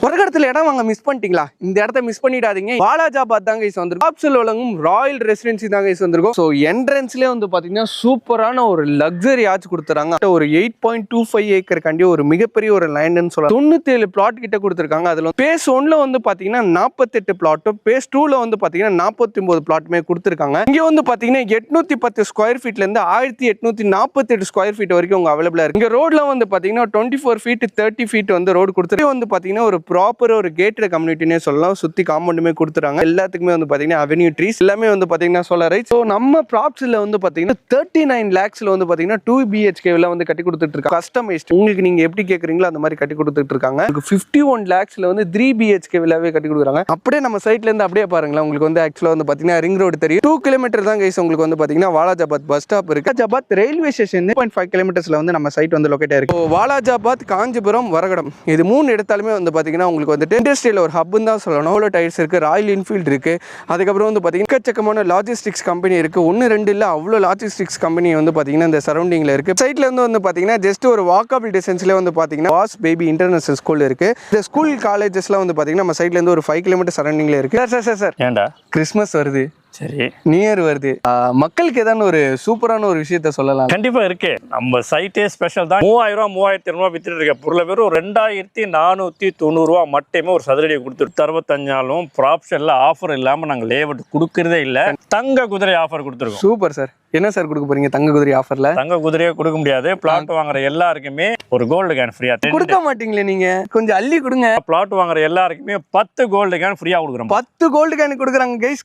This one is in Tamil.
வரகடத்துல இடம் வாங்க மிஸ் பண்ணிட்டீங்களா? இந்த இடத்த மிஸ் பண்ணிடாதீங்க. வாலாஜாபாத் தாங்க கைஸ் வந்திருக்கும். டாப்ஸ்ல வழங்கும் ராயல் ரெசிடென்சி தாங்க கைஸ் வந்திருக்கும். ஸோ என்ட்ரன்ஸ்லேயே வந்து பார்த்தீங்கன்னா சூப்பரான ஒரு லக்ஸரி ஆச்சு கொடுத்துறாங்க. ஒரு 8.25 ஏக்கர் கண்டி ஒரு மிகப்பெரிய ஒரு லேண்ட்னு சொல்லலாம். 97 பிளாட் கிட்ட கொடுத்துருக்காங்க. அதுல பேஸ் 1ல வந்து பார்த்தீங்கன்னா 48 பிளாட்டும், பேஸ் 2ல வந்து பார்த்தீங்கன்னா 49 பிளாட்டுமே கொடுத்துருக்காங்க. இங்கே வந்து பார்த்தீங்கன்னா 810 ஸ்கொயர் ஃபீட்ல இருந்து 1848 ஸ்கொயர் ஃபீட் வரைக்கும் உங்க அவைலபிளா இருக்கு. இங்க ரோட்ல வந்து பார்த்தீங்கன்னா 24 ஃபீட் 30 ஃபீட் வந்து ரோடு கொடுத்துருக்கு. வந்து பார்த்தீங்கன்னா ஒரு ப்ராப்பர் ஒரு கேட்டட் கம்யூனிட்டினே சொல்லலாம். சுத்தி காம்பவுண்டுமே கொடுத்துறாங்க. எல்லாத்துக்குமே வந்து பார்த்தீங்கன்னா அவென்யூ ட்ரீஸ் எல்லாமே வந்து பார்த்தீங்கன்னா சோலார் ரைட். ஸோ நம்ம ப்ராப்ஸ்ல வந்து பார்த்தீங்கன்னா 39 lakhsல வந்து பார்த்தீங்கன்னா 2 BHK வந்து கட்டி கொடுத்துட்டு இருக்காங்க. கஸ்டமைஸ்ட் உங்களுக்கு நீங்க எப்படி கேட்குறீங்களோ அந்த மாதிரி கட்டி கொடுத்துட்டு இருக்காங்க. 51 lakhsல வந்து 3 BHK வில்லாவே கட்டி கொடுக்குறாங்க. அப்படியே நம்ம சைட்ல இருந்து அப்படியே பாருங்களேன். உங்களுக்கு வந்து ஆக்சுவலா வந்து பார்த்தீங்கன்னா ரிங் ரோடு தெரியும். 2 கிலோமீட்டர் தான் கைஸ் உங்களுக்கு வந்து பார்த்தீங்கன்னா வாலாஜாபாத் பஸ் ஸ்டாப் இருக்கு. வாலாஜாபாத் ரயில்வே ஸ்டேஷன் 0.5 கிலோமீட்டர்ஸ்ல வந்து நம்ம சைட் வந்து லொகேட் ஆயிருக்கு. வாலாஜாபாத், காஞ்சிபுரம், வரகடம் இது 3 இடத்தாலுமே வந்து பார்த்தீங்கன்னா உங்களுக்கு வந்து இண்டஸ்ட்ரியல் ஒரு ஹப்னு தான் சொல்லணும். ஓலோ டயர்ஸ் இருக்கு, ராயல் என்ஃபீல்டு இருக்கு. அதுக்கப்புறம் வந்து பார்த்தீங்கன்னா எக்கச்சக்கமான லாஜிஸ்டிக்ஸ் கம்பெனி இருக்கு. 1-2 இல்லை அவ்வளோ லாஜிஸ்டிக்ஸ் கம்பெனி வந்து பார்த்தீங்கன்னா இந்த சரௌண்டிங்ல இருக்கு. சைட்ல இருந்து வந்து பார்த்தீங்கன்னா ஜஸ்ட் ஒரு வாக்கபிள் டிஸ்டன்ஸ்ல வந்து பார்த்தீங்கன்னா வாஸ் பேபி இன்டர்நேஷனல் ஸ்கூல் இருக்கு. இந்த ஸ்கூல் காலேஜஸ்லாம் வந்து பார்த்தீங்கன்னா நம்ம சைட்ல இருந்து ஒரு 5 கிலோமீட்டர் சரௌண்டிங்ல இருக்கு. சார் ஏண்டா கிறிஸ்மஸ் வருது, சரி, நியூ இயர் வருது, மக்களுக்கு ஏதாவது ஒரு சூப்பரான ஒரு விஷயத்த சொல்லலாம். கண்டிப்பா இருக்கு. நம்ம சைட்டே ஸ்பெஷல் தான். 3000 3200 வித்துட்டு இருக்க பொருளை வெறும் 2490 மட்டுமே ஒரு சதுரடியை கொடுத்துட்டு 65 ப்ராப்ஷன்ல ஆஃபர் இல்லாம நாங்க லேஅவுட் கொடுக்கறதே இல்ல. தங்க குதிரை ஆஃபர் கொடுத்துருக்கோம். Super sir. என்ன சார் கொடுக்க போறீங்க தங்க குதிரை ஆஃபர்ல? தங்க குதிரையே கொடுக்க முடியாது. பிளாட் வாங்குற எல்லாருக்குமே ஒரு கோல்டு கேன் ஃப்ரீயா கொடுக்க மாட்டீங்களே நீங்க? கொஞ்சம் அள்ளி கொடுங்க. பிளாட் வாங்குற எல்லாருக்குமே 10 கோல்டு கேன் ஃப்ரீயா கொடுக்குறோம். 10 கோல்டு கேன் கொடுக்குறாங்க கைஸ்.